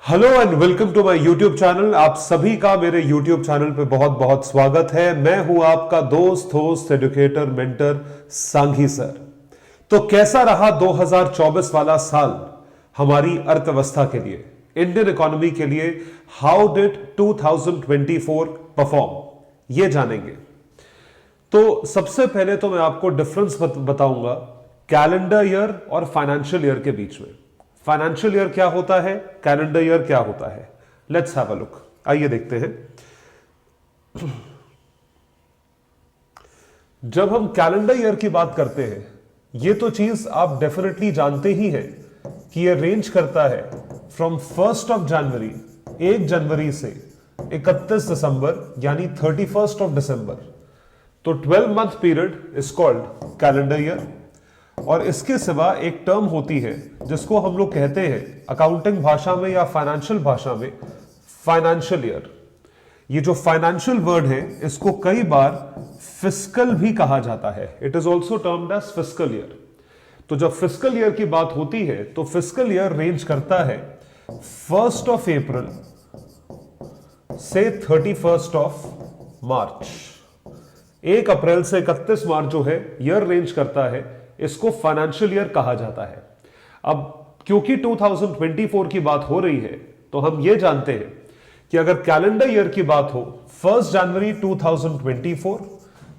Hello and welcome to my YouTube channel. आप सभी का मेरे यूट्यूब चैनल पे बहुत बहुत स्वागत है। मैं हूं आपका दोस्त एडुकेटर मेंटर सांघी सर। तो कैसा रहा 2024 वाला साल हमारी अर्थव्यवस्था के लिए, इंडियन इकोनॉमी के लिए? हाउ डिड 2024 परफॉर्म, ये जानेंगे। तो सबसे पहले तो मैं आपको डिफरेंस बताऊंगा कैलेंडर ईयर और फाइनेंशियल ईयर के बीच में। फाइनेंशियल ईयर क्या होता है, कैलेंडर ईयर क्या होता है? Let's have a look. आइए देखते हैं। जब हम कैलेंडर ईयर की बात करते हैं, ये तो चीज आप डेफिनेटली जानते ही हैं कि ये रेंज करता है फ्रॉम 1st ऑफ जनवरी, 1 जनवरी से 31 दिसंबर यानी 31st ऑफ दिसंबर। तो 12 month period is called calendar year. और इसके सिवा एक टर्म होती है जिसको हम लोग कहते हैं अकाउंटिंग भाषा में या फाइनेंशियल भाषा में फाइनेंशियल ईयर। ये जो फाइनेंशियल वर्ड है इसको कई बार फिस्कल भी कहा जाता है। It is also termed as fiscal year. तो जब फिस्कल ईयर की बात होती है तो फिस्कल ईयर रेंज करता है 1st ऑफ अप्रैल से 31st ऑफ मार्च। 1 अप्रैल से 31 मार्च जो है ईयर रेंज करता है, इसको फाइनेंशियल ईयर कहा जाता है। अब क्योंकि 2024 की बात हो रही है तो हम यह जानते हैं कि अगर कैलेंडर ईयर की बात हो 1 जनवरी 2024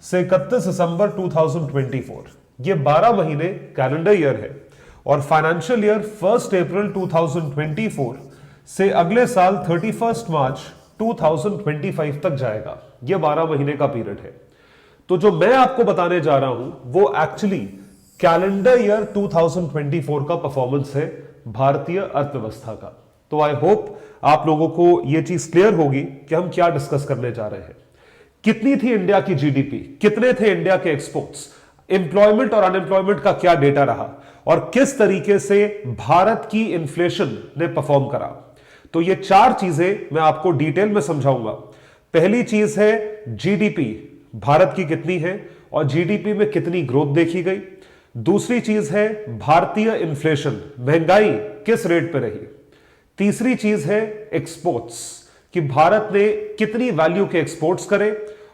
से 31 दिसंबर 2024, ये 12 महीने कैलेंडर ईयर है। और फाइनेंशियल ईयर 1 अप्रैल 2024 से अगले साल 31 मार्च 2025 तक जाएगा। ये 12 महीने का पीरियड है। तो जो मैं आपको बताने जा रहा हूं वो एक्चुअली कैलेंडर ईयर 2024 का परफॉर्मेंस है भारतीय अर्थव्यवस्था का। तो आई होप आप लोगों को यह चीज क्लियर होगी कि हम क्या डिस्कस करने जा रहे हैं। कितनी थी इंडिया की जीडीपी, कितने थे इंडिया के एक्सपोर्ट्स, एम्प्लॉयमेंट और अनएम्प्लॉयमेंट का क्या डेटा रहा, और किस तरीके से भारत की इन्फ्लेशन ने परफॉर्म करा। तो ये 4 चीजें मैं आपको डिटेल में समझाऊंगा। पहली चीज है जीडीपी भारत की कितनी है और जीडीपी में कितनी ग्रोथ देखी गई। दूसरी चीज है भारतीय इन्फ्लेशन, महंगाई किस रेट पे रही। तीसरी चीज है एक्सपोर्ट्स, कि भारत ने कितनी वैल्यू के एक्सपोर्ट्स करे।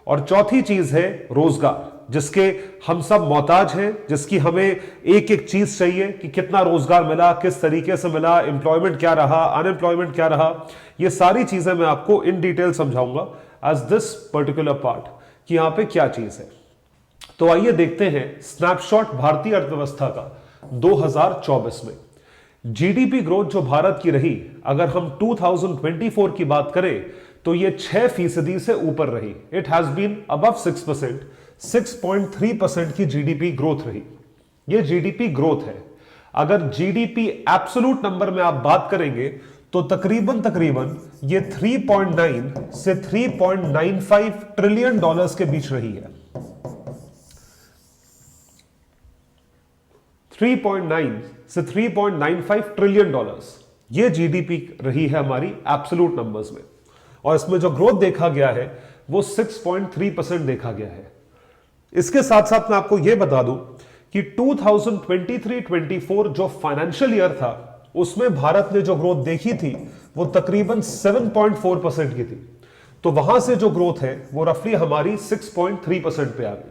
और चौथी चीज है रोजगार, जिसके हम सब मोहताज हैं, जिसकी हमें एक एक चीज चाहिए कि कितना रोजगार मिला, किस तरीके से मिला, एम्प्लॉयमेंट क्या रहा, अनएम्प्लॉयमेंट क्या रहा। ये सारी चीजें मैं आपको इन डिटेल समझाऊंगा एज दिस पर्टिकुलर पार्ट कि यहां पे क्या चीज है। तो आइए देखते हैं स्नैपशॉट भारतीय अर्थव्यवस्था का 2024 में। जीडीपी ग्रोथ जो भारत की रही, अगर हम 2024 की बात करें तो यह 6% से ऊपर रही। इट हैज बीन अबव 6%, 6.3% की जीडीपी ग्रोथ रही। यह जीडीपी ग्रोथ है। अगर जीडीपी एब्सोल्यूट नंबर में आप बात करेंगे तो तकरीबन ये 3.9 से 3.95 ट्रिलियन डॉलर्स के बीच रही है। 3.9 से 3.95 ट्रिलियन डॉलर्स ये जीडीपी रही है हमारी एब्सोल्यूट नंबर्स में। और इसमें जो ग्रोथ देखा गया है वो 6.3% देखा गया है। इसके साथ साथ मैं आपको यह बता दूं कि 2023-24 जो फाइनेंशियल ईयर था उसमें भारत ने जो ग्रोथ देखी थी वो तकरीबन 7.4% की थी। तो वहां से जो ग्रोथ है वो रफली हमारी 6.3% पे आ गई।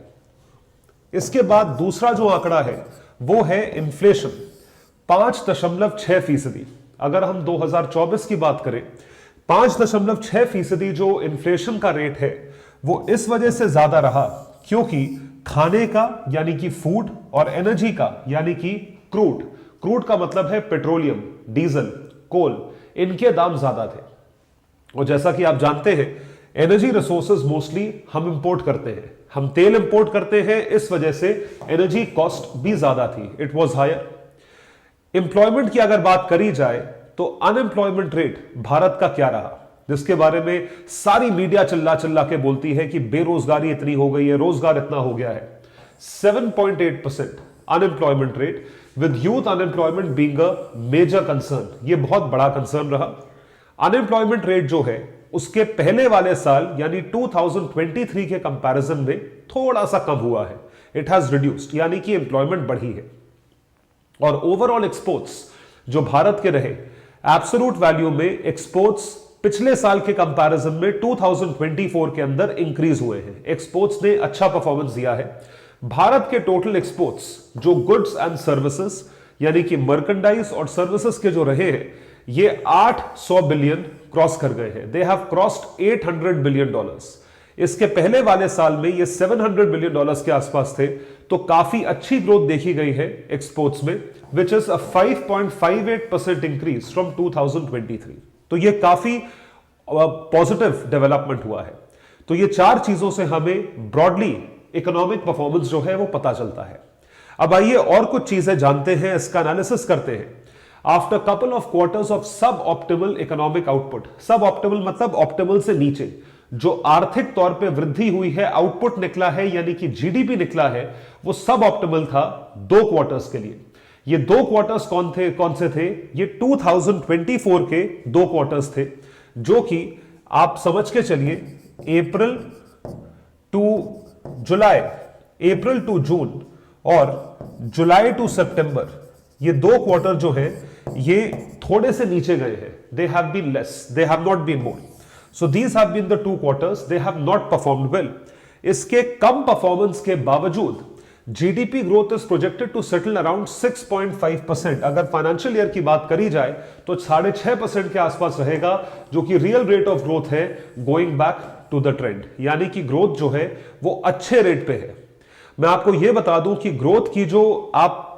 इसके बाद दूसरा जो आंकड़ा है वो है इन्फ्लेशन, 5.6%। अगर हम 2024 की बात करें, 5.6% जो इन्फ्लेशन का रेट है वो इस वजह से ज्यादा रहा क्योंकि खाने का यानी कि फूड और एनर्जी का यानी कि क्रूड का मतलब है पेट्रोलियम, डीजल, कोल, इनके दाम ज्यादा थे। और जैसा कि आप जानते हैं एनर्जी रिसोर्सेज मोस्टली हम इंपोर्ट करते हैं, हम तेल इंपोर्ट करते हैं, इस वजह से एनर्जी कॉस्ट भी ज्यादा थी, इट वाज हायर। एम्प्लॉयमेंट की अगर बात करी जाए तो अनएम्प्लॉयमेंट रेट भारत का क्या रहा, जिसके बारे में सारी मीडिया चिल्ला के बोलती है कि बेरोजगारी इतनी हो गई है, रोजगार इतना हो गया है। 7.8% unemployment rate, with youth unemployment being a major concern. यह बहुत बड़ा कंसर्न रहा। अनएम्प्लॉयमेंट रेट जो है उसके पहले वाले साल यानी 2023 के कंपैरिजन में थोड़ा सा कम हुआ है। इट हैज रिड्यूस्ड, यानी कि एम्प्लॉयमेंट बढ़ी है। और ओवरऑल एक्सपोर्ट्स जो भारत के रहे एब्सोल्यूट वैल्यू में एक्सपोर्ट्स पिछले साल के कंपैरिजन में 2024 के अंदर इंक्रीज हुए हैं। एक्सपोर्ट्स ने अच्छा परफॉर्मेंस दिया है। भारत के टोटल एक्सपोर्ट्स जो गुड्स एंड सर्विसेज यानी कि मर्केंडाइज और सर्विसेज के जो रहे हैं, ये 800 बिलियन क्रॉस कर गए हैं। They have crossed $800 billion. इसके पहले वाले साल में ये $700 बिलियन के आसपास थे। तो काफी अच्छी ग्रोथ देखी गई है एक्सपोर्ट्स में, which is a 5.58% increase from 2023। तो ये काफी पॉजिटिव डेवलपमेंट हुआ है। तो ये चार चीजों से हमें ब्रॉडली इकोनॉमिक परफॉर्मेंस जो है वो पता चलता है। अब आइए और कुछ चीजें जानते हैं, इसका एनालिसिस करते हैं। After couple of quarters of सब ऑप्टिमल इकोनॉमिक आउटपुट, सब ऑप्टिमल मतलब ऑप्टिमल से नीचे, जो आर्थिक तौर पे वृद्धि हुई है, आउटपुट निकला है यानी कि जीडीपी निकला है, वो सब ऑप्टिमल था 2 क्वार्टर्स के लिए। ये 2 क्वार्टर्स कौन से थे? ये 2024 के 2 क्वार्टर्स थे, जो कि आप समझ के चलिए अप्रैल to July, April to June और जुलाई टू सितंबर, ये 2 क्वार्टर जो है ये थोड़े से नीचे गए हैं। They have been less, they have not been more. So these have been the 2 quarters, they have not performed well. इसके कम परफॉर्मेंस के बावजूद GDP growth is projected to settle around 6.5%। अगर फाइनेंशियल ईयर की बात करी जाए तो 6.5% के आसपास रहेगा, जो कि रियल रेट ऑफ ग्रोथ है going back to the trend, यानी कि ग्रोथ जो है वो अच्छे रेट पे है। मैं आपको यह बता दूं कि ग्रोथ की जो आप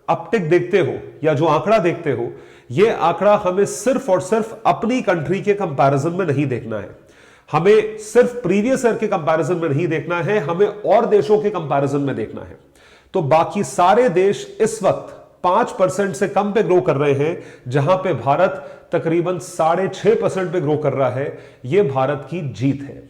अपटिक देखते हो या जो आंकड़ा देखते हो, यह आंकड़ा हमें सिर्फ और सिर्फ अपनी कंट्री के कंपैरिजन में नहीं देखना है, हमें सिर्फ प्रीवियस ईयर के कंपैरिजन में नहीं देखना है, हमें और देशों के कंपैरिजन में देखना है। तो बाकी सारे देश इस वक्त 5% से कम पे ग्रो कर रहे हैं, जहां पे भारत तकरीबन 6.5% पे ग्रो कर रहा है। यह भारत की जीत है।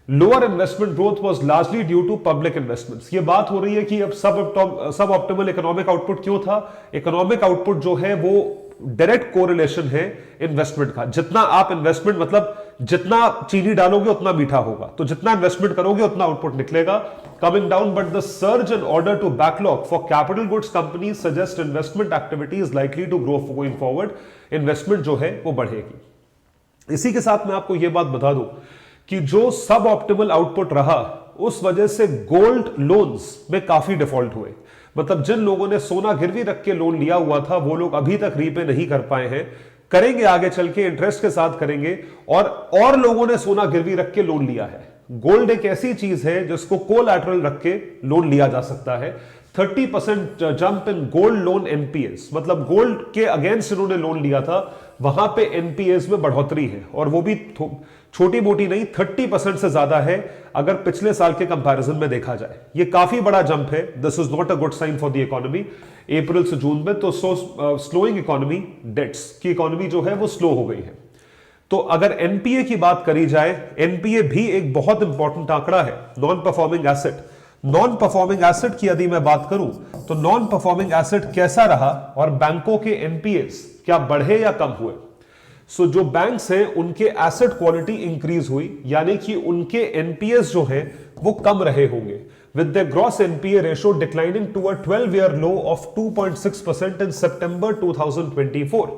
Lower investment growth was largely due to public investments. ये बात हो रही है कि अब सब ऑप्टिमल इकोनॉमिक आउटपुट क्यों था? इकोनॉमिक आउटपुट जो है वो डायरेक्ट कोरिलेशन है इन्वेस्टमेंट का। जितना आप इन्वेस्टमेंट मतलब जितना चीनी डालोगे उतना मीठा होगा, तो जितना इन्वेस्टमेंट करोगे उतना आउटपुट निकलेगा। Coming down, but the surge in order to backlog for capital goods companies suggest investment activity is likely to grow going forward. Investment जो है वो बढ़ेगी। इसी के साथ मैं आपको यह बात बता दूं कि जो सब ऑप्टिमल आउटपुट रहा, उस वजह से गोल्ड लोन्स में काफी डिफॉल्ट हुए। मतलब जिन लोगों ने सोना गिरवी रख के लोन लिया हुआ था, वो लोग अभी तक रीपे नहीं कर पाए हैं, करेंगे आगे चल के, इंटरेस्ट के साथ करेंगे। और लोगों ने सोना गिरवी रख के लोन लिया है। गोल्ड एक ऐसी चीज है जिसको कोलैटरल रख के लोन लिया जा सकता है। 30% jump in gold loan NPS, मतलब गोल्ड के अगेंस्ट इन्होंने लोन लिया था, वहां पे एनपीएस में बढ़ोतरी है, और वो भी छोटी मोटी नहीं, 30% से ज्यादा है अगर पिछले साल के कंपैरिजन में देखा जाए। ये काफी बड़ा जंप है। This is not a good sign for the economy. April से जून में तो स्लोइंग इकोनॉमी, डेट्स की इकोनॉमी जो है वो स्लो हो गई है। तो अगर एनपीए की बात करी जाए, एनपीए भी एक बहुत इंपॉर्टेंट आंकड़ा है, non performing asset. Non performing asset की यदि मैं बात करूं तो नॉन परफॉर्मिंग एसेट कैसा रहा और बैंकों के एनपीएस क्या बढ़े या कम हुए? सो जो बैंक्स हैं उनके एसेट क्वालिटी इंक्रीज हुई, यानी कि उनके एनपीएस जो है वो कम रहे होंगे, with their gross NPA ratio declining to a 12-year low of 2.6% in September 2024।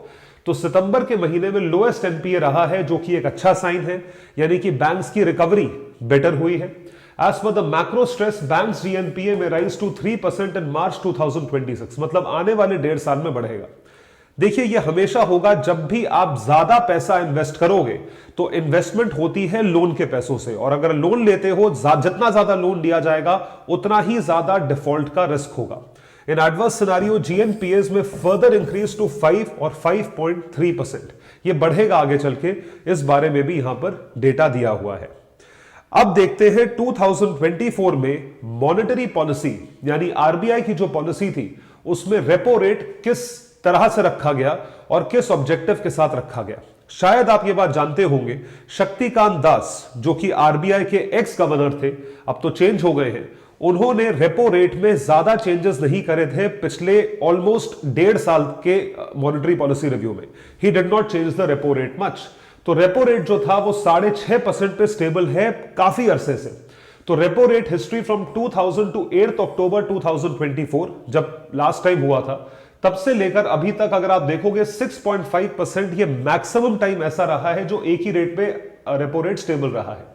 तो सितंबर के महीने में लोएस्ट एनपीए रहा है, जो कि एक अच्छा साइन है, यानी कि बैंक्स की रिकवरी बेटर हुई है। As per the macro stress, banks GNPA में राइज टू 3% in March 2026, मतलब आने वाले 1.5 साल में बढ़ेगा। देखिए, यह हमेशा होगा जब भी आप ज्यादा पैसा इन्वेस्ट करोगे तो इन्वेस्टमेंट होती है लोन के पैसों से, और अगर लोन लेते हो, जितना ज्यादा लोन लिया जाएगा उतना ही ज्यादा डिफॉल्ट का रिस्क होगा। इन एडवर्स सिनेरियो जीएनपीएस में फर्दर इंक्रीज टू 5 और 5.3%, यह बढ़ेगा आगे चल के, इस बारे में भी यहां पर डेटा दिया हुआ है। अब देखते हैं 2024 में मॉनेटरी पॉलिसी यानी आरबीआई की जो पॉलिसी थी उसमें रेपो रेट किस तरह से रखा गया और किस ऑब्जेक्टिव के साथ रखा गया। शायद आप ये बात जानते होंगे, शक्तिकांत दास जो कि आरबीआई के एक्स गवर्नर थे, अब तो चेंज हो गए हैं, उन्होंने रेपो रेट में ज्यादा चेंजेस नहीं करे थे पिछले ऑलमोस्ट 1.5 साल के मॉनेटरी पॉलिसी रिव्यू में। He did not change the repo rate much. तो रेपो रेट जो था वो 6.5% पे स्टेबल है काफी अरसे से। तो repo rate history from 2000 to 8 October 2024, जब लास्ट टाइम हुआ था, तब से लेकर अभी तक अगर आप देखोगे 6.5% ये मैक्सिमम टाइम ऐसा रहा है जो एक ही रेट पे रेपो रेट स्टेबल रहा है।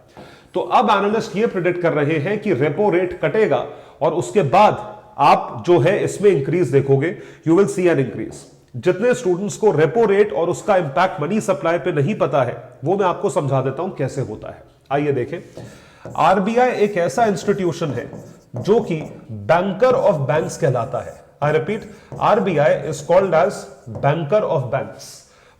तो अब एनालिस्ट ये प्रेडिक्ट कर रहे हैं कि रेपो रेट कटेगा और उसके बाद आप जो है इसमें इंक्रीज देखोगे, you will see an increase. जितने स्टूडेंट्स को रेपो रेट और उसका इंपैक्ट मनी सप्लाई पे नहीं पता है वो मैं आपको समझा देता हूं कैसे होता है। आइए देखें। आरबीआई एक ऐसा इंस्टीट्यूशन है जो कि बैंकर ऑफ बैंक्स कहलाता है। I repeat, RBI is called as banker of banks.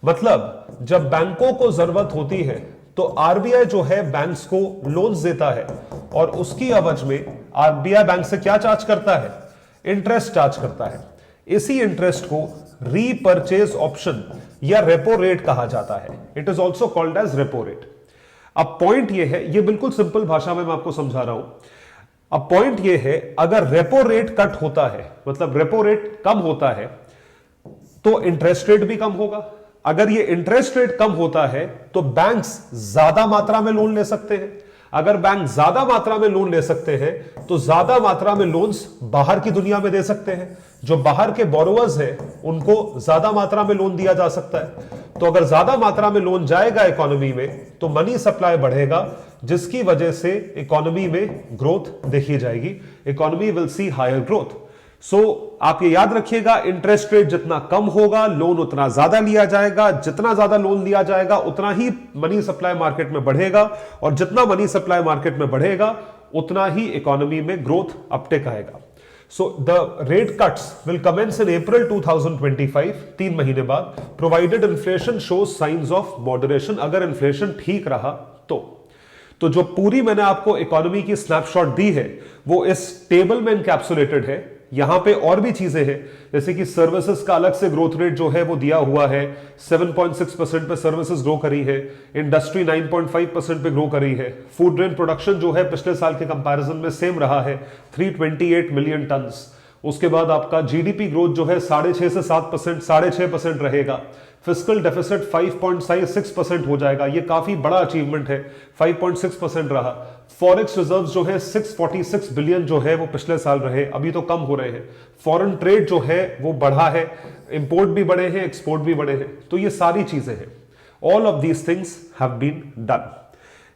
मतलब जब बैंकों को जरूरत होती है तो आरबीआई जो है बैंक्स को लोन्स देता है और उसकी एवज में आरबीआई बैंक से क्या चार्ज करता है? इंटरेस्ट चार्ज करता है। इसी इंटरेस्ट को रीपर्चेज ऑप्शन या रेपो रेट कहा जाता है। It is also called as repo rate. अब पॉइंट यह है, यह बिल्कुल सिंपल भाषा में मैं आपको समझा रहा हूं। अब पॉइंट यह है, अगर रेपो रेट कट होता है, मतलब रेपो रेट कम होता है, तो इंटरेस्ट रेट भी कम होगा। अगर ये इंटरेस्ट रेट कम होता है तो बैंक्स ज्यादा मात्रा में लोन ले सकते हैं। अगर बैंक ज्यादा मात्रा में लोन ले सकते हैं तो ज्यादा मात्रा में लोन्स बाहर की दुनिया में दे सकते हैं। जो बाहर के बोरोवर्स हैं उनको ज्यादा मात्रा में लोन दिया जा सकता है। तो अगर ज्यादा मात्रा में लोन जाएगा इकोनॉमी में तो मनी सप्लाई बढ़ेगा, जिसकी वजह से इकोनॉमी में ग्रोथ देखी जाएगी। Economy will see higher growth. So आप ये याद रखिएगा, इंटरेस्ट रेट जितना कम होगा लोन उतना ज्यादा लिया जाएगा। जितना ज्यादा लोन लिया जाएगा उतना ही मनी सप्लाई मार्केट में बढ़ेगा और जितना मनी सप्लाई मार्केट में बढ़ेगा उतना ही इकोनॉमी में ग्रोथ अपटेक आएगा। So the rate cuts will commence in April 2025, 3 महीने बाद, provided inflation shows signs of moderation. अगर इन्फ्लेशन ठीक रहा तो जो पूरी मैंने आपको इकोनॉमी की स्नैपशॉट दी है वो इस टेबल में इनकैप्सुलेटेड है। यहां पे और भी चीजें हैं, जैसे कि सर्विसेज का अलग से ग्रोथ रेट जो है वो दिया हुआ है। 7.6% पे सर्विसेज ग्रो करी है, इंडस्ट्री 9.5% पे ग्रो करी है। फूड ग्रेन प्रोडक्शन जो है पिछले साल के कंपैरिजन में सेम रहा है, 328 मिलियन टन्स। उसके बाद आपका जीडीपी ग्रोथ जो है 6.5 से 7%, 6.5% रहेगा। फिस्कल डेफिसिट 5.6% हो जाएगा, ये काफी बड़ा अचीवमेंट है, 5.6% रहा। फॉरेक्स रिजर्व्स जो है 646 बिलियन जो है वो पिछले साल रहे, अभी तो कम हो रहे हैं। फॉरेन ट्रेड जो है वो बढ़ा है, इंपोर्ट भी बढ़े हैं, एक्सपोर्ट भी बढ़े हैं। तो ये सारी चीजें हैं। All of these things have been done.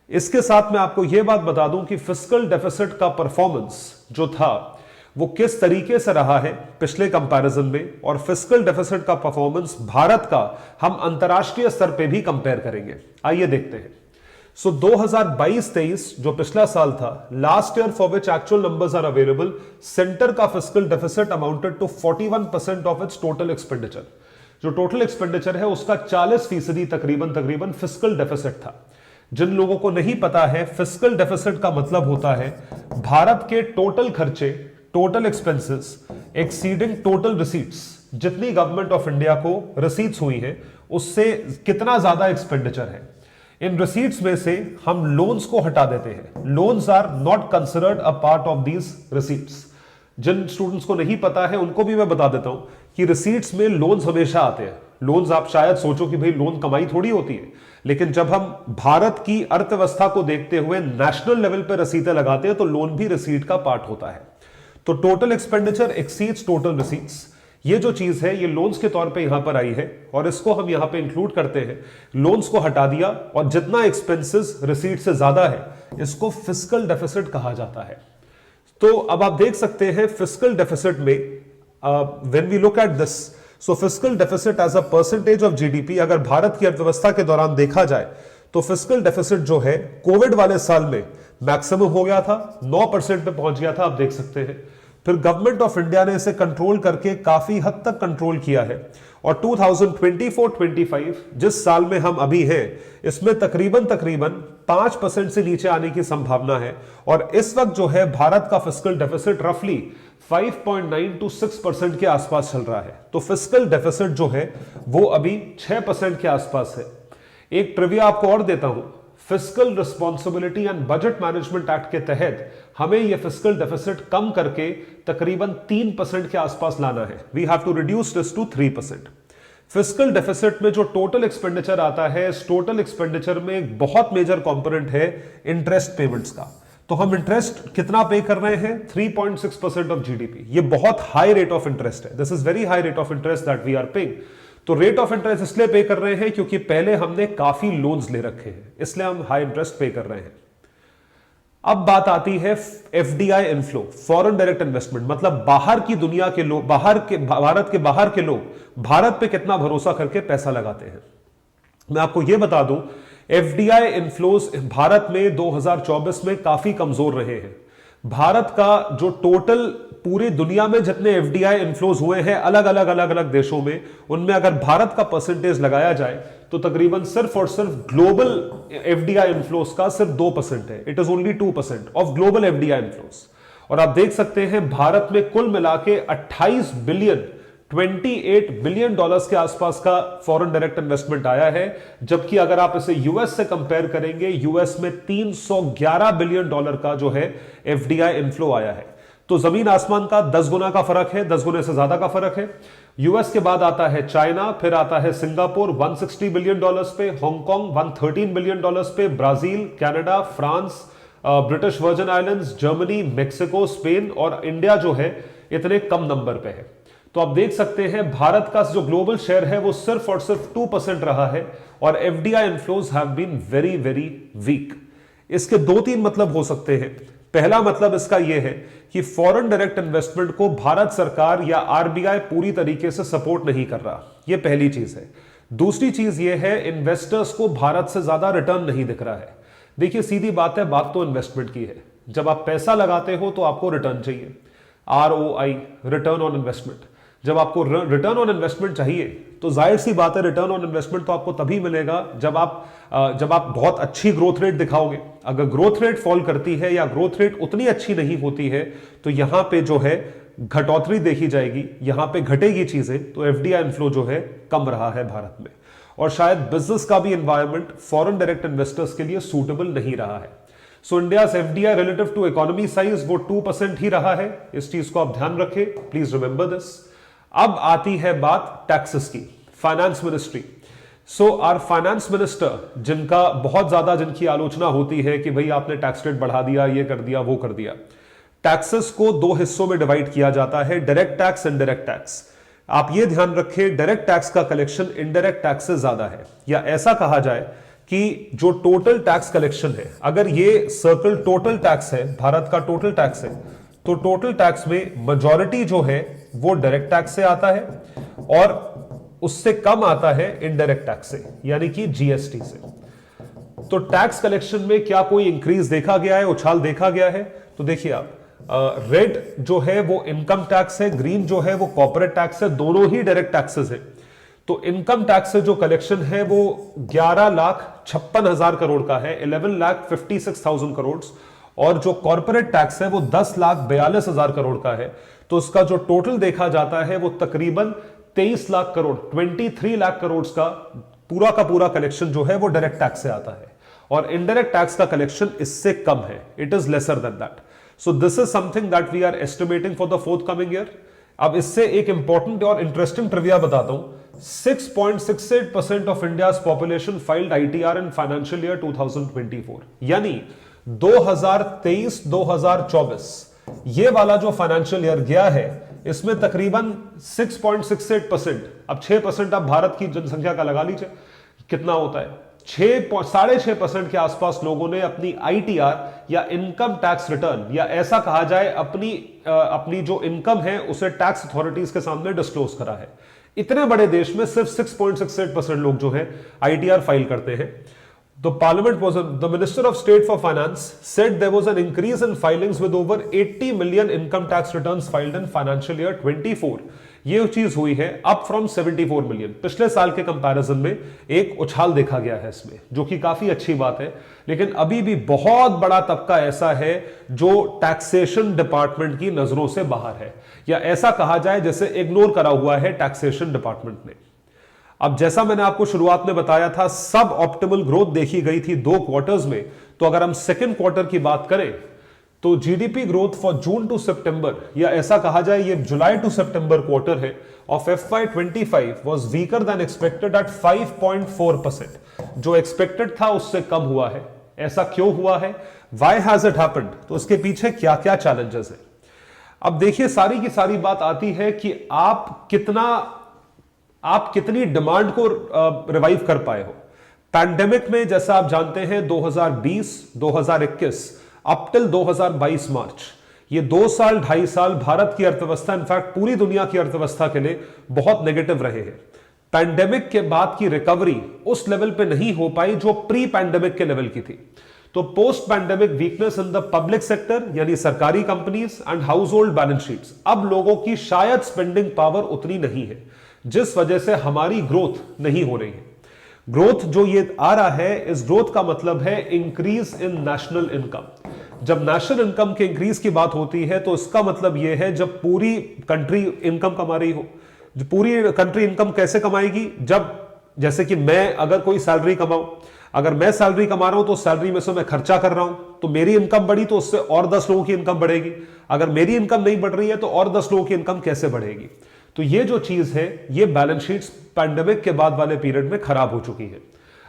इसके साथ मैं आपको यह बात बता दूं कि फिस्कल डेफिसिट का परफॉर्मेंस जो था वो किस तरीके से रहा है पिछले कंपैरिजन में, और फिस्कल डेफिसिट का परफॉर्मेंस भारत का हम अंतरराष्ट्रीय स्तर पे भी कंपेयर करेंगे। आइए देखते हैं। सो 2022-23 जो पिछला साल था, last year for which actual numbers are available, centre का fiscal deficit amounted to 41% of its total expenditure. जो टोटल एक्सपेंडिचर है उसका 40% तकरीबन फिस्कल डेफिसिट था। जिन लोगों को नहीं पता है, फिस्कल डेफिसिट का मतलब होता है भारत के टोटल खर्चे, total expenses exceeding total receipts. जितनी गवर्नमेंट ऑफ इंडिया को रिसीट्स हुई है उससे कितना ज्यादा एक्सपेंडिचर है। इन रिसीट्स में से हम लोन्स को हटा देते हैं। Loans are not considered a part of these receipts. जिन स्टूडेंट्स को नहीं पता है उनको भी मैं बता देता हूं कि रिसीट्स में लोन्स हमेशा आते हैं। लोन्स, आप शायद सोचो कि भाई लोन कमाई थोड़ी होती है, लेकिन जब हम भारत की अर्थव्यवस्था को देखते हुए नेशनल लेवल पर रसीदें लगाते हैं तो लोन भी रिसीट का पार्ट होता है। तो total expenditure exceeds total receipts, ये जो चीज है ये लोन्स के तौर पे यहां पर आई है और इसको हम यहां पे इंक्लूड करते हैं। लोन्स को हटा दिया और जितना एक्सपेंसेस रिसीट से ज्यादा है इसको फिस्कल डेफिसिट कहा जाता है। तो अब आप देख सकते हैं फिस्कल डेफिसिट में when we look at this, so fiscal deficit as a percentage of GDP, अगर भारत की अर्थव्यवस्था के दौरान देखा जाए तो फिस्कल डेफिसिट जो है कोविड वाले साल में मैक्सिमम हो गया था, 9% पे पहुंच गया था, आप देख सकते हैं। फिर गवर्नमेंट ऑफ इंडिया ने इसे कंट्रोल करके काफी हद तक कंट्रोल किया है और 2024-25 जिस साल में हम अभी हैं इसमें तकरीबन 5% से नीचे आने की संभावना है। और इस वक्त जो है भारत का फिस्कल डेफिसिट रफली 5.9 to 6% के आसपास चल रहा है। तो फिस्कल डेफिसिट जो है वो अभी 6% के आसपास है। एक ट्रिविया आपको और देता हूं, fiscal responsibility and budget management act के तहत हमें यह फिस्कल डेफिसिट कम करके तकरीबन 3% के आसपास लाना है। We have to reduce this to 3%। Fiscal deficit में जो टोटल एक्सपेंडिचर आता है, इस टोटल एक्सपेंडिचर में एक बहुत मेजर कंपोनेंट है इंटरेस्ट पेमेंट्स का। तो हम इंटरेस्ट कितना पे कर रहे हैं? 3.6% ऑफ जीडीपी। ये बहुत हाई रेट ऑफ इंटरेस्ट है। This is very high rate of interest that we are paying. तो रेट ऑफ इंटरेस्ट इसलिए पे कर रहे हैं क्योंकि पहले हमने काफी लोन्स ले रखे हैं, इसलिए हम हाई इंटरेस्ट पे कर रहे हैं। अब बात आती है FDI inflow, foreign direct investment, मतलब बाहर की दुनिया के लोग, भारत के बाहर के लोग भारत पे कितना भरोसा करके पैसा लगाते हैं। मैं आपको यह बता दूं, एफडीआई इनफ्लोज भारत में 2024 में काफी कमजोर रहे हैं। भारत का जो टोटल पूरी दुनिया में जितने एफडीआई इनफ्लोज हुए हैं अलग अलग देशों में, उनमें अगर भारत का परसेंटेज लगाया जाए तो तकरीबन सिर्फ और सिर्फ ग्लोबल एफडीआई इनफ्लोज का सिर्फ 2% है। It is only 2% of global FDI inflows. और आप देख सकते हैं भारत में कुल मिला के 28 बिलियन डॉलर्स के आसपास का फॉरेन डायरेक्ट इन्वेस्टमेंट आया है, जबकि अगर आप इसे यूएस से कंपेयर करेंगे, यूएस में 311 बिलियन डॉलर का जो है एफडीआई इनफ्लो आया है। तो जमीन आसमान का 10 गुना का फर्क है, 10 गुने से ज्यादा का फर्क है। यूएस के बाद आता है चाइना, फिर आता है सिंगापुर 160 बिलियन डॉलर्स पे, हांगकांग 113 बिलियन डॉलर्स पे, Brazil, Canada, France, British virgin islands, Germany, Mexico, Spain और इंडिया जो है इतने कम नंबर पे है। तो आप देख सकते हैं भारत का जो ग्लोबल शेयर है वो सिर्फ और सिर्फ 2% रहा है और FDI inflows have been very very weak. इसके 2-3 मतलब हो सकते हैं। पहला मतलब इसका यह है कि फॉरेन डायरेक्ट इन्वेस्टमेंट को भारत सरकार या आरबीआई पूरी तरीके से सपोर्ट नहीं कर रहा, यह पहली चीज है। दूसरी चीज यह है इन्वेस्टर्स को भारत से ज्यादा रिटर्न नहीं दिख रहा है। देखिए सीधी बात है, बात तो इन्वेस्टमेंट की है। जब आप पैसा लगाते हो तो आपको रिटर्न चाहिए, ROI, रिटर्न ऑन इन्वेस्टमेंट। जब आपको रिटर्न ऑन इन्वेस्टमेंट चाहिए तो जाहिर सी बात है रिटर्न ऑन इन्वेस्टमेंट तो आपको तभी मिलेगा जब आप बहुत अच्छी ग्रोथ रेट दिखाओगे। अगर ग्रोथ रेट फॉल करती है या ग्रोथ रेट उतनी अच्छी नहीं होती है तो यहां पे जो है घटोतरी देखी जाएगी, यहां पे घटेगी चीजें। तो एफडीआई इनफ्लो जो है कम रहा है भारत में, और शायद बिजनेस का भी एनवायरमेंट फॉरेन डायरेक्ट इन्वेस्टर्स के लिए सूटेबल नहीं रहा है। So India FDI relative to economy size वो 2% ही रहा है। इस चीज को आप ध्यान रखें, प्लीज रिमेंबर दिस। अब आती है बात टैक्सेस की, finance ministry. So our finance minister, जिनकी आलोचना होती है कि भाई आपने टैक्स रेट बढ़ा दिया, ये कर दिया, वो कर दिया। टैक्सेस को 2 हिस्सों में डिवाइड किया जाता है, डायरेक्ट टैक्स, इनडायरेक्ट टैक्स। आप ये ध्यान रखें, डायरेक्ट टैक्स का कलेक्शन इनडायरेक्ट टैक्स से ज्यादा है, या ऐसा कहा जाए कि जो टोटल टैक्स कलेक्शन है, अगर ये सर्कल टोटल टैक्स है, भारत का टोटल टैक्स है, तो टोटल टैक्स में मेजॉरिटी जो है वो डायरेक्ट टैक्स से आता है और उससे कम आता है इनडायरेक्ट टैक्स से, यानी कि जीएसटी से। तो टैक्स कलेक्शन में क्या कोई इंक्रीज देखा गया है, उछाल देखा गया है? तो देखिए आप, रेड जो है वो इनकम टैक्स है, ग्रीन जो है वो कॉर्पोरेट टैक्स है, दोनों ही डायरेक्ट टैक्सेस है। तो इनकम टैक्स से जो कलेक्शन है वो 11,56,000 करोड़ का है, 11,56,000 करोड़, और जो कॉर्पोरेट टैक्स है वो 10,42,000 करोड़ का है। तो उसका जो टोटल देखा जाता है वो तकरीबन 23 लाख करोड़, 23 लाख करोड़ का पूरा कलेक्शन जो है वो डायरेक्ट टैक्स से आता है, और इनडायरेक्ट टैक्स का कलेक्शन इससे कम है, it is lesser than that. So this is something that we are estimating for the forthcoming year. अब इससे एक इंपॉर्टेंट और इंटरेस्टिंग ट्रिविया बताता हूं। 6.68% of India's population filed ITR in financial year 2024, यानी 2023-2024 ये वाला जो फाइनेंशियल ईयर गया है इसमें तकरीबन 6.68%, अब 6% आप भारत की जनसंख्या का लगा लीजिए कितना होता है, 6.5% के आसपास लोगों ने अपनी आईटीआर या इनकम टैक्स रिटर्न, या ऐसा कहा जाए अपनी जो इनकम है उसे टैक्स अथॉरिटीज के सामने डिस्क्लोज करा है। इतने बड़े देश में सिर्फ 6.68% लोग जो है आईटीआर फाइल करते हैं। The Parliament the Minister of State for Finance said there was an increase in filings with over 80 million income tax returns filed in financial year 24. ये चीज हुई है अप फ्रॉम 74 मिलियन। पिछले साल के कंपैरिजन में एक उछाल देखा गया है इसमें, जो कि काफी अच्छी बात है। लेकिन अभी भी बहुत बड़ा तबका ऐसा है जो टैक्सेशन डिपार्टमेंट की नजरों से बाहर है, या ऐसा कहा जाए जैसे इग्नोर करा हुआ है टैक्सेशन डिपार्टमेंट ने। अब जैसा मैंने आपको शुरुआत में बताया था, सब ऑप्टिमल ग्रोथ देखी गई थी 2 क्वार्टर्स में। तो अगर हम सेकंड क्वार्टर की बात करें तो GDP growth for June to September, या ऐसा कहा जाए ये जुलाई टू सितंबर क्वार्टर है of FY25 was weaker than expected at 5.4%। जो एक्सपेक्टेड था उससे कम हुआ है। ऐसा क्यों हुआ है, वाई हैज इट हैपेंड, तो उसके पीछे क्या क्या चैलेंजेस है। अब देखिए सारी की सारी बात आती है कि आप कितनी डिमांड को रिवाइव कर पाए हो। पैंडेमिक में जैसा आप जानते हैं 2020 2021 अप टिल 2022 मार्च, ये 2 साल 2.5 साल भारत की अर्थव्यवस्था, इनफैक्ट पूरी दुनिया की अर्थव्यवस्था के लिए बहुत नेगेटिव रहे हैं। पैंडेमिक के बाद की रिकवरी उस लेवल पे नहीं हो पाई जो प्री पैंडेमिक के लेवल की थी। तो post pandemic weakness in the public sector यानी सरकारी companies and household balance sheets, अब लोगों की शायद स्पेंडिंग पावर उतनी नहीं है, जिस वजह से हमारी ग्रोथ नहीं हो रही है। ग्रोथ जो ये आ रहा है, इस ग्रोथ का मतलब है इंक्रीज इन नेशनल इनकम। जब नेशनल इनकम के इंक्रीज की बात होती है तो इसका मतलब यह है जब पूरी कंट्री इनकम कमा रही हो। जो पूरी कंट्री इनकम कैसे कमाएगी, जब जैसे कि मैं अगर कोई सैलरी कमाऊं, अगर मैं सैलरी कमा रहा हूं तो सैलरी में से मैं खर्चा कर रहा हूं, तो मेरी इनकम बढ़ी तो उससे और 10 लोगों की इनकम बढ़ेगी। अगर मेरी इनकम नहीं बढ़ रही है तो और 10 लोगों की इनकम कैसे बढ़ेगी। तो ये जो चीज है, ये बैलेंस शीट्स पैंडेमिक के बाद वाले पीरियड में खराब हो चुकी है।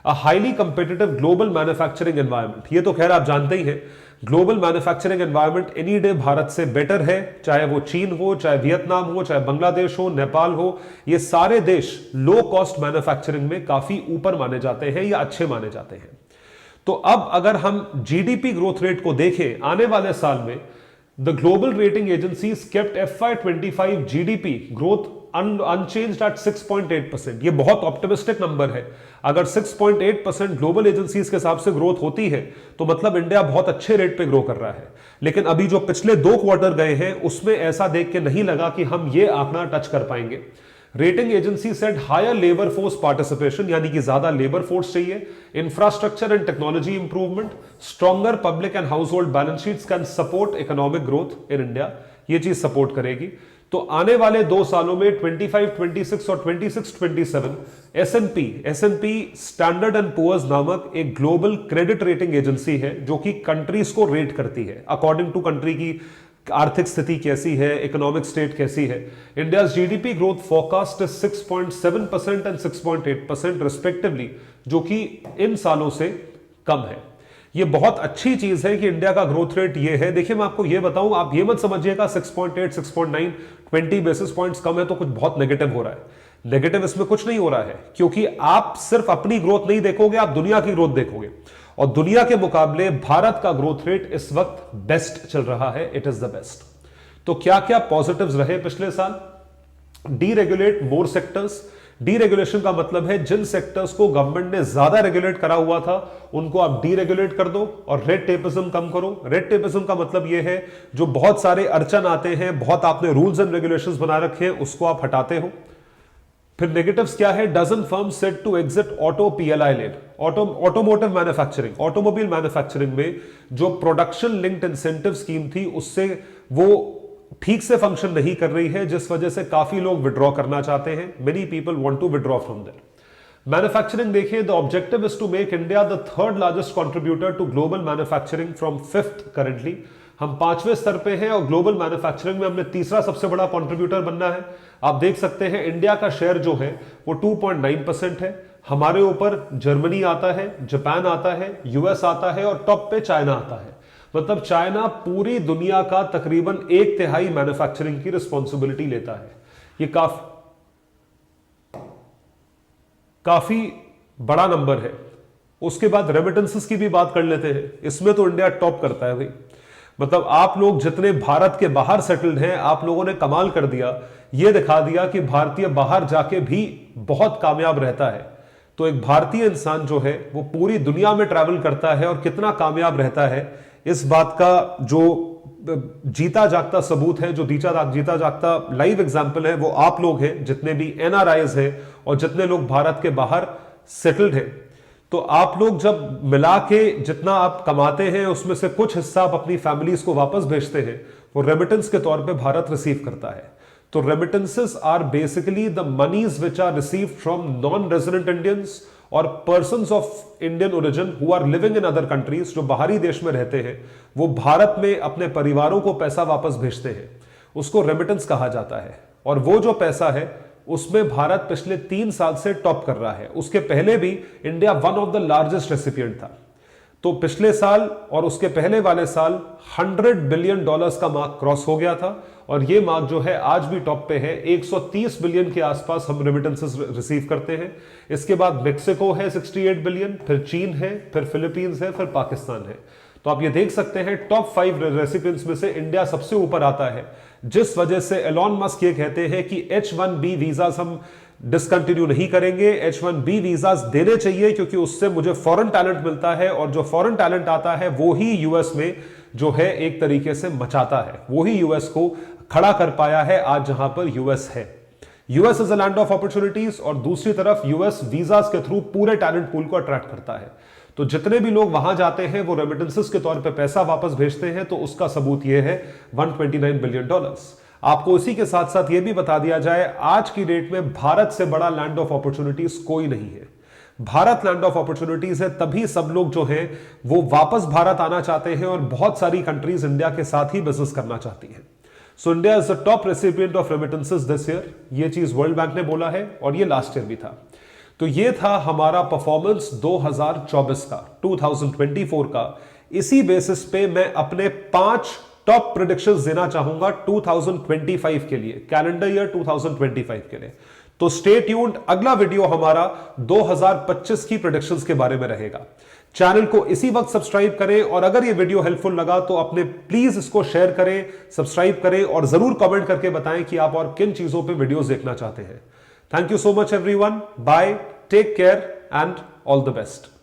A highly competitive global manufacturing environment, ये तो खैर आप जानते ही हैं, global manufacturing environment any day Bharat से बेटर है, चाहे वो चीन हो, चाहे वियतनाम हो, चाहे बांग्लादेश हो, नेपाल हो, ये सारे देश लो कॉस्ट मैन्युफैक्चरिंग में काफी ऊपर माने जाते हैं या अच्छे माने जाते हैं। तो अब अगर हम जीडीपी ग्रोथ रेट को देखें आने वाले साल में, the global rating agencies kept FY25 GDP growth unchanged at 6.8%। ये बहुत ऑप्टिमिस्टिक नंबर है। अगर 6.8% ग्लोबल एजेंसीज के हिसाब से ग्रोथ होती है तो मतलब इंडिया बहुत अच्छे रेट पे ग्रो कर रहा है। लेकिन अभी जो पिछले 2 क्वार्टर गए हैं उसमें ऐसा देख के नहीं लगा कि हम ये आंकड़ा टच कर पाएंगे। Rating agency said higher labour force participation, यानी कि ज्यादा लेबर फोर्स चाहिए, infrastructure and technology improvement, stronger public and household balance sheets can support economic growth in India. ये चीज सपोर्ट करेगी। तो आने वाले 2 सालों में 25-26 और 26-27 एस&पी स्टैंडर्ड एंड पुअर्स नामक एक ग्लोबल क्रेडिट रेटिंग एजेंसी है जो कि कंट्रीज को रेट करती है अकॉर्डिंग टू कंट्री की आर्थिक स्थिति कैसी है, इकोनॉमिक स्टेट कैसी है। India GDP growth forecast 6.7% and 6.8% respectively, जो कि इन सालों से कम है। ये बहुत अच्छी चीज है कि इंडिया का ग्रोथ रेट ये है। देखिए मैं आपको ये बताऊं, आप ये मत समझिएगा 6.8 6.9 20 बेसिस पॉइंट्स कम है तो कुछ बहुत नेगेटिव हो रहा है। नेगेटिव इसमें कुछ नहीं हो रहा है, क्योंकि आप सिर्फ अपनी ग्रोथ नहीं देखोगे, आप दुनिया की ग्रोथ देखोगे, और दुनिया के मुकाबले भारत का ग्रोथ रेट इस वक्त बेस्ट चल रहा है। It is the best. तो क्या क्या पॉजिटिव्स रहे पिछले साल? डीरेगुलेट मोर सेक्टर्स। डीरेगुलेशन का मतलब है जिन सेक्टर्स को गवर्नमेंट ने ज्यादा रेगुलेट करा हुआ था उनको आप डीरेगुलेट कर दो और रेड टेपिज्म कम करो। रेड टेपिज्म का मतलब यह है जो बहुत सारे अड़चन आते हैं, बहुत आपने रूल्स एंड रेगुलेशंस बना रखे हैं, उसको आप हटाते हो। फिर नेगेटिव्स क्या है? Dozen firm set to exit auto PLI led, automotive manufacturing, automobile manufacturing में जो प्रोडक्शन लिंक्ड इंसेंटिव स्कीम थी उससे वो ठीक से फंक्शन नहीं कर रही है, जिस वजह से काफी लोग विड्रॉ करना चाहते हैं। Many people want to withdraw from there. Manufacturing देखिए, the objective is to make India the 3rd largest contributor to global manufacturing from 5th currently. हम 5वें स्तर पे हैं और ग्लोबल मैन्युफैक्चरिंग में हमने तीसरा सबसे बड़ा कंट्रीब्यूटर बनना है। आप देख सकते हैं इंडिया का शेयर जो है वो 2.9% है। हमारे ऊपर जर्मनी आता है, जापान आता है, यूएस आता है और टॉप पे चाइना आता है। मतलब चाइना पूरी दुनिया का तकरीबन 1/3 मैन्युफैक्चरिंग की रिस्पॉन्सिबिलिटी लेता है। ये काफी बड़ा नंबर है। उसके बाद रेमिटेंसेस की भी बात कर लेते हैं। इसमें तो इंडिया टॉप करता है भाई। मतलब आप लोग जितने भारत के बाहर सेटल्ड हैं, आप लोगों ने कमाल कर दिया। यह दिखा दिया कि भारतीय बाहर जाके भी बहुत कामयाब रहता है। तो एक भारतीय इंसान जो है वो पूरी दुनिया में ट्रैवल करता है और कितना कामयाब रहता है, इस बात का जो जीता जागता सबूत है, जो जीता जागता लाइव एग्जाम्पल है, वो आप लोग हैं, जितने भी एनआरआईज हैं और जितने लोग भारत के बाहर सेटल्ड हैं। तो आप लोग जब मिला के जितना आप कमाते हैं उसमें से कुछ हिस्सा आप अपनी फैमिलीज को वापस भेजते हैं, वो रेमिटेंस के तौर पे भारत रिसीव करता है। तो remittances are basically the monies which are received from non resident Indians और persons of Indian origin who are living in other countries, जो बाहरी देश में रहते हैं, वो भारत में अपने परिवारों को पैसा वापस भेजते हैं। उसको रेमिटेंस कहा जाता है। और वो जो पैसा है उसमें भारत पिछले 3 साल से टॉप कर रहा है। उसके पहले भी India one of the largest recipient था। तो पिछले साल और उसके पहले वाले साल $100 बिलियन का मार्क क्रॉस हो गया था और ये मार्क जो है आज भी टॉप पे है। 130 बिलियन के आसपास हम रेमिटेंसेस रिसीव करते हैं। इसके बाद मेक्सिको है 68 बिलियन, फिर चीन है, फिर फिलीपींस है, फिर पाकिस्तान है। तो आप ये देख सकते हैं टॉप 5 रेसिपिएंट्स में से इंडिया सबसे ऊपर आता है, जिस वजह से एलॉन मस्क ये कहते हैं कि H1B वीजास हम डिसकंटिन्यू नहीं करेंगे, H1B वीजास देने चाहिए क्योंकि उससे मुझे फॉरेन टैलेंट मिलता है और जो फॉरेन टैलेंट आता है वो ही यूएस में जो है एक तरीके से मचाता है, वो ही यूएस को खड़ा कर पाया है आज जहां पर यूएस है। US is a land of opportunities और दूसरी तरफ यूएस वीजास के थ्रू पूरे टैलेंट पूल को अट्रैक्ट करता है। तो जितने भी लोग वहां जाते हैं वो रेमिटेंसेस के तौर पे पैसा वापस भेजते हैं, तो उसका सबूत ये है $129 बिलियन। आपको इसी के साथ साथ ये भी बता दिया जाए, आज की डेट में भारत से बड़ा लैंड ऑफ अपॉर्चुनिटीज कोई नहीं है। भारत लैंड ऑफ अपॉर्चुनिटीज है, तभी सब लोग जो हैं वो वापस भारत आना चाहते हैं और बहुत सारी कंट्रीज इंडिया के साथ ही बिजनेस करना चाहती हैं। So India is the top recipient of remittances this year. ये चीज वर्ल्ड बैंक ने बोला है और ये लास्ट ईयर भी था। तो ये था हमारा परफॉर्मेंस 2024 का, 2024 का। इसी बेसिस पे मैं अपने 5 टॉप प्रेडिक्शंस देना चाहूंगा 2025 के लिए, कैलेंडर ईयर 2025 के लिए। तो स्टे ट्यून्ड, अगला वीडियो हमारा 2025 की प्रेडिक्शंस के बारे में रहेगा। चैनल को इसी वक्त सब्सक्राइब करें और अगर ये वीडियो हेल्पफुल लगा तो अपने प्लीज इसको शेयर करें, सब्सक्राइब करें और जरूर कमेंट करके बताएं कि आप और किन चीजों पे वीडियोस देखना चाहते हैं। Thank you so much everyone. Bye. Take care and all the best.